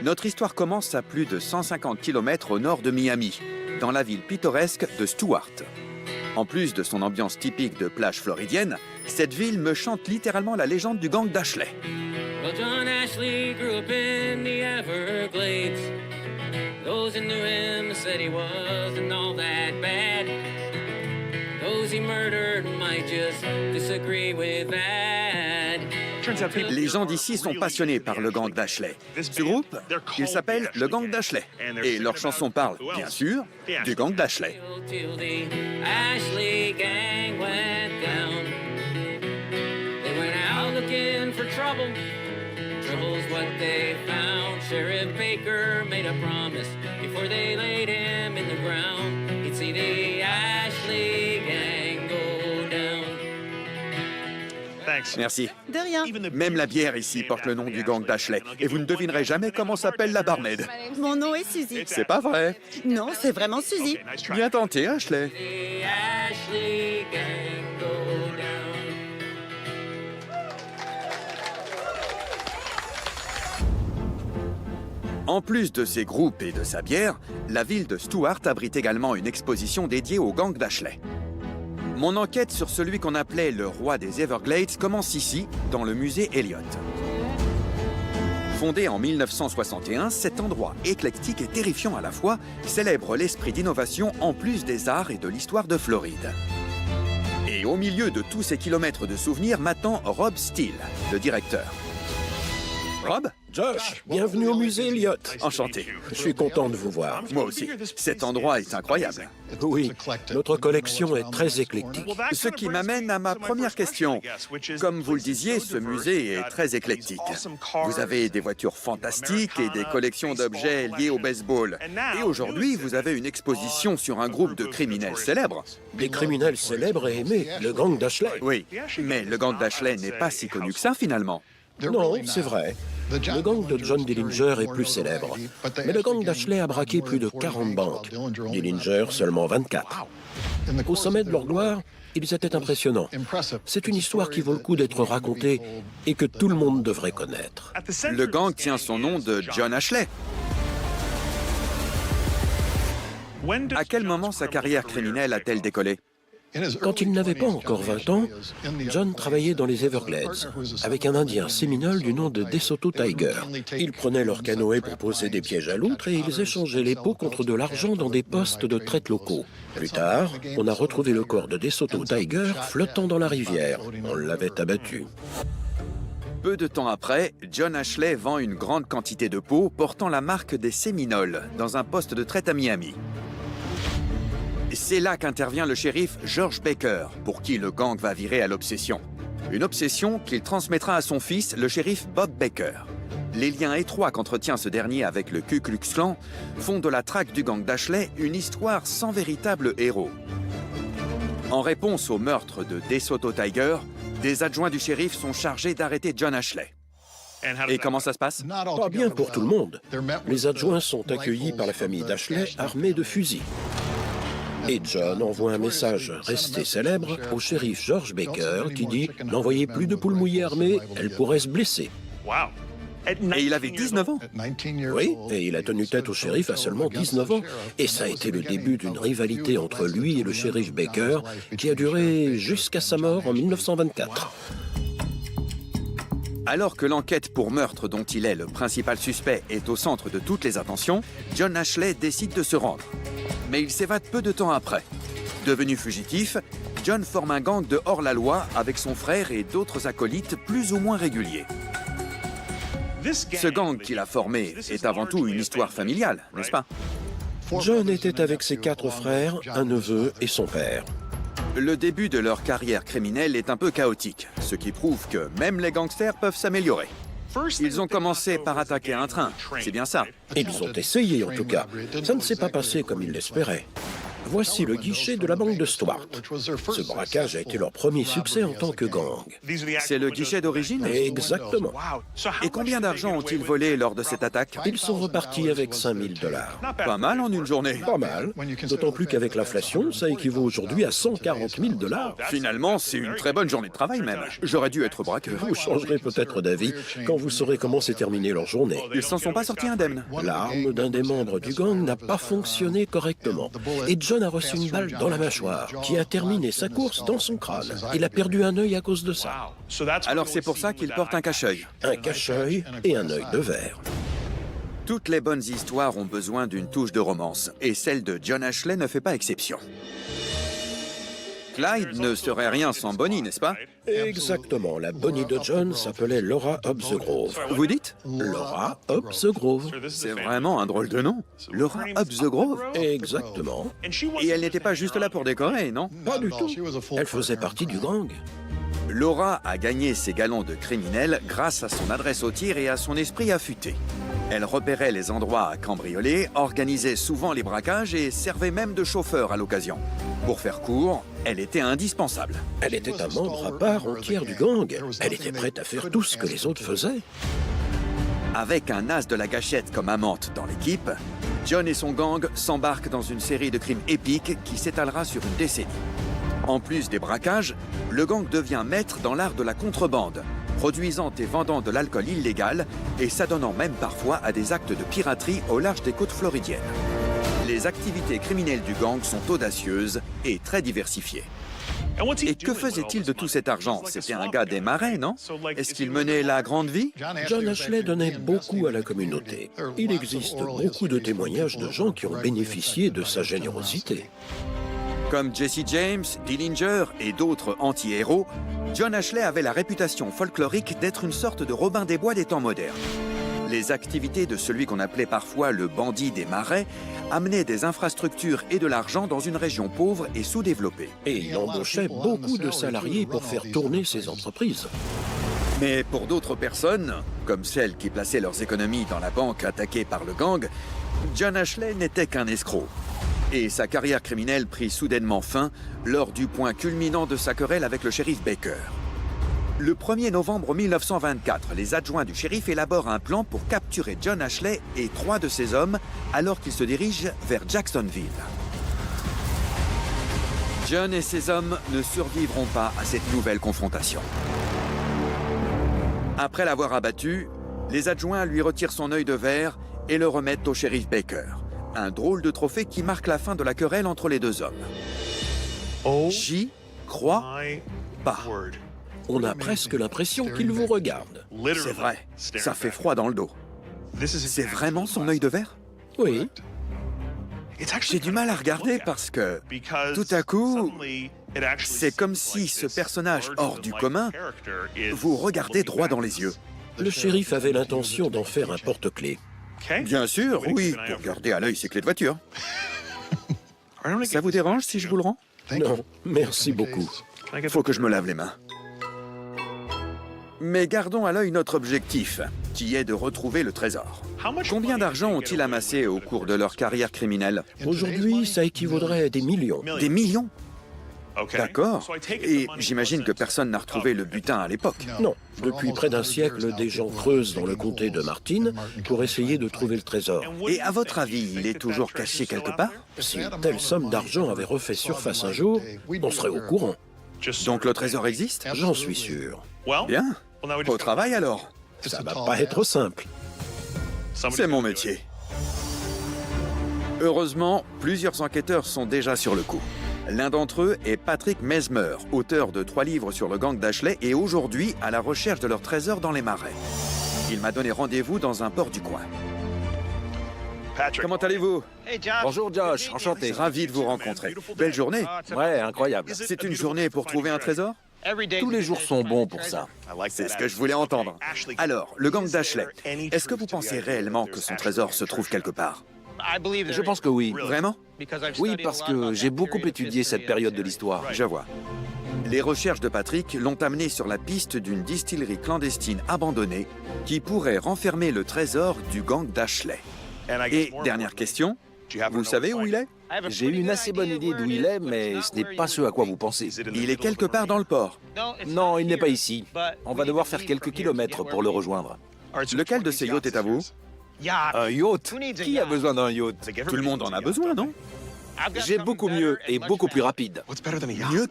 Notre histoire commence à plus de 150 km au nord de Miami, dans la ville pittoresque de Stuart. En plus de son ambiance typique de plage floridienne, cette ville me chante littéralement la légende du gang d'Ashley. Well, John Ashley grew up in the Everglades. Those who knew him said he wasn't all that bad. Those he murdered might just disagree with that. Les gens d'ici sont passionnés par le gang d'Ashley. Ce groupe, il s'appelle le gang d'Ashley. Et leur chanson parle, bien sûr, du gang d'Ashley. Till the Ashley gang went down. They went out looking for trouble. Trouble's what they found. Sheriff Baker made a promise before they laid him in the ground. He'd see the Ashley gang go down. Merci. De rien. Même la bière ici porte le nom du gang d'Ashley. Et vous ne devinerez jamais comment s'appelle la barmaid. Mon nom est Suzy. C'est pas vrai. Non, c'est vraiment Suzy. Bien tenté, Ashley. The Ashley gang go down. En plus de ses groupes et de sa bière, la ville de Stuart abrite également une exposition dédiée au gang d'Ashley. Mon enquête sur celui qu'on appelait le roi des Everglades commence ici, dans le musée Elliott. Fondé en 1961, cet endroit éclectique et terrifiant à la fois célèbre l'esprit d'innovation en plus des arts et de l'histoire de Floride. Et au milieu de tous ces kilomètres de souvenirs m'attend Rob Steele, le directeur. Rob? Josh, bienvenue au musée Elliott. Enchanté. Je suis content de vous voir. Moi aussi. Cet endroit est incroyable. Oui, notre collection est très éclectique. Ce qui m'amène à ma première question. Comme vous le disiez, ce musée est très éclectique. Vous avez des voitures fantastiques et des collections d'objets liés au baseball. Et aujourd'hui, vous avez une exposition sur un groupe de criminels célèbres. Des criminels célèbres et aimés, le gang d'Ashley. Oui, mais le gang d'Ashley n'est pas si connu que ça finalement. Non, c'est vrai. Le gang de John Dillinger est plus célèbre. Mais le gang d'Ashley a braqué plus de 40 banques. Dillinger, seulement 24. Au sommet de leur gloire, ils étaient impressionnants. C'est une histoire qui vaut le coup d'être racontée et que tout le monde devrait connaître. Le gang tient son nom de John Ashley. À quel moment sa carrière criminelle a-t-elle décollé? Quand il n'avait pas encore 20 ans, John travaillait dans les Everglades avec un Indien séminole du nom de DeSoto Tiger. Ils prenaient leur canoë pour poser des pièges à loutres et ils échangeaient les peaux contre de l'argent dans des postes de traite locaux. Plus tard, on a retrouvé le corps de DeSoto Tiger flottant dans la rivière. On l'avait abattu. Peu de temps après, John Ashley vend une grande quantité de peaux portant la marque des Séminoles dans un poste de traite à Miami. C'est là qu'intervient le shérif George Baker, pour qui le gang va virer à l'obsession. Une obsession qu'il transmettra à son fils, le shérif Bob Baker. Les liens étroits qu'entretient ce dernier avec le Ku Klux Klan font de la traque du gang d'Ashley une histoire sans véritable héros. En réponse au meurtre de DeSoto Tiger, des adjoints du shérif sont chargés d'arrêter John Ashley. Et comment ça se passe? Pas bien pour tout le monde. Les adjoints sont accueillis par la famille d'Ashley armés de fusils. Et John envoie un message resté célèbre au shérif George Baker qui dit « N'envoyez plus de poules mouillées armées, elles pourraient se blesser. » Et il avait 19 ans. Oui, et il a tenu tête au shérif à seulement 19 ans. Et ça a été le début d'une rivalité entre lui et le shérif Baker qui a duré jusqu'à sa mort en 1924. Alors que l'enquête pour meurtre dont il est le principal suspect est au centre de toutes les attentions, John Ashley décide de se rendre. Mais il s'évade peu de temps après. Devenu fugitif, John forme un gang de hors-la-loi avec son frère et d'autres acolytes plus ou moins réguliers. Ce gang qu'il a formé est avant tout une histoire familiale, n'est-ce pas? John était avec ses 4 frères, un neveu et son père. Le début de leur carrière criminelle est un peu chaotique, ce qui prouve que même les gangsters peuvent s'améliorer. Ils ont commencé par attaquer un train, c'est bien ça. Ils ont essayé en tout cas. Ça ne s'est pas passé comme ils l'espéraient. Voici le guichet de la banque de Stuart. Ce braquage a été leur premier succès en tant que gang. C'est le guichet d'origine? Exactement. Et combien d'argent ont-ils volé lors de cette attaque? Ils sont repartis avec 5 000 $. Pas mal en une journée. Pas mal. D'autant plus qu'avec l'inflation, ça équivaut aujourd'hui à 140 000 $. Finalement, c'est une très bonne journée de travail même. J'aurais dû être braqueur. Vous changerez peut-être d'avis quand vous saurez comment s'est terminée leur journée. Ils s'en sont pas sortis indemnes. L'arme d'un des membres du gang n'a pas fonctionné correctement. Et John a reçu une balle dans la mâchoire qui a terminé sa course dans son crâne. Il a perdu un œil à cause de ça. Alors c'est pour ça qu'il porte un cache-œil. Un cache-œil et un œil de verre. Toutes les bonnes histoires ont besoin d'une touche de romance, et celle de John Ashley ne fait pas exception. Clyde ne serait rien sans Bonnie, n'est-ce pas? Exactement. La Bonnie de John s'appelait Laura Hobbs Grove. Vous dites? Laura Hobbs Grove. C'est vraiment un drôle de nom. Laura Hobbs Grove? Exactement. Et elle n'était pas juste là pour décorer, non? Pas du tout. Elle faisait partie du gang. Laura a gagné ses galons de criminel grâce à son adresse au tir et à son esprit affûté. Elle repérait les endroits à cambrioler, organisait souvent les braquages et servait même de chauffeur à l'occasion. Pour faire court, elle était indispensable. Elle était un membre à part entière du gang. Elle était prête à faire tout ce que les autres faisaient. Avec un as de la gâchette comme amante dans l'équipe, John et son gang s'embarquent dans une série de crimes épiques qui s'étalera sur une décennie. En plus des braquages, le gang devient maître dans l'art de la contrebande, produisant et vendant de l'alcool illégal et s'adonnant même parfois à des actes de piraterie au large des côtes floridiennes. Les activités criminelles du gang sont audacieuses et très diversifiées. Et que faisait-il de tout cet argent? C'était un gars des marais, non? Est-ce qu'il menait la grande vie? John Ashley donnait beaucoup à la communauté. Il existe beaucoup de témoignages de gens qui ont bénéficié de sa générosité. Comme Jesse James, Dillinger et d'autres anti-héros, John Ashley avait la réputation folklorique d'être une sorte de Robin des Bois des temps modernes. Les activités de celui qu'on appelait parfois le bandit des marais amenaient des infrastructures et de l'argent dans une région pauvre et sous-développée. Et il embauchait beaucoup de salariés pour faire tourner ses entreprises. Mais pour d'autres personnes, comme celles qui plaçaient leurs économies dans la banque attaquée par le gang, John Ashley n'était qu'un escroc. Et sa carrière criminelle prit soudainement fin lors du point culminant de sa querelle avec le shérif Baker. Le 1er novembre 1924, les adjoints du shérif élaborent un plan pour capturer John Ashley et 3 de ses hommes alors qu'ils se dirigent vers Jacksonville. John et ses hommes ne survivront pas à cette nouvelle confrontation. Après l'avoir abattu, les adjoints lui retirent son œil de verre et le remettent au shérif Baker. Un drôle de trophée qui marque la fin de la querelle entre les deux hommes. J'y crois pas. On a presque l'impression qu'il vous regarde. C'est vrai, ça fait froid dans le dos. C'est vraiment son œil de verre? Oui. J'ai du mal à regarder parce que, tout à coup, c'est comme si ce personnage hors du commun vous regardait droit dans les yeux. Le shérif avait l'intention d'en faire un porte-clés. Bien sûr, oui, pour garder à l'œil ses clés de voiture. Ça vous dérange si je vous le rends? Non, merci beaucoup. Faut que je me lave les mains. Mais gardons à l'œil notre objectif, qui est de retrouver le trésor. Combien d'argent ont-ils amassé au cours de leur carrière criminelle? Aujourd'hui, ça équivaudrait à des millions. Des millions? D'accord. Et j'imagine que personne n'a retrouvé le butin à l'époque. Non. Depuis près d'un siècle, des gens creusent dans le comté de Martin pour essayer de trouver le trésor. Et à votre avis, il est toujours caché quelque part? Si une telle somme d'argent avait refait surface un jour, on serait au courant. Donc le trésor existe? J'en suis sûr. Bien. Au travail alors? Ça va pas être simple. C'est mon métier. Heureusement, plusieurs enquêteurs sont déjà sur le coup. L'un d'entre eux est Patrick Mesmer, auteur de 3 livres sur le gang d'Ashley et aujourd'hui à la recherche de leur trésor dans les marais. Il m'a donné rendez-vous dans un port du coin. Comment allez-vous? Bonjour Josh, enchanté. Ravi de vous rencontrer. Belle journée. Ouais, incroyable. C'est une journée pour trouver un trésor? Tous les jours sont bons pour ça. C'est ce que je voulais entendre. Alors, le gang d'Ashley, est-ce que vous pensez réellement que son trésor se trouve quelque part? Je pense que oui. Vraiment? Oui, parce que j'ai beaucoup étudié cette période de l'histoire. Je vois. Les recherches de Patrick l'ont amené sur la piste d'une distillerie clandestine abandonnée qui pourrait renfermer le trésor du gang d'Ashley. Et dernière question, vous savez où il est? J'ai une assez bonne idée d'où il est, mais ce n'est pas ce à quoi vous pensez. Il est quelque part dans le port. Non, il n'est pas ici. On va devoir faire quelques kilomètres pour le rejoindre. Lequel de ces yachts est à vous? Un yacht? Qui a besoin d'un yacht? Tout le monde en a besoin, non? J'ai beaucoup mieux et beaucoup plus rapide. Mieux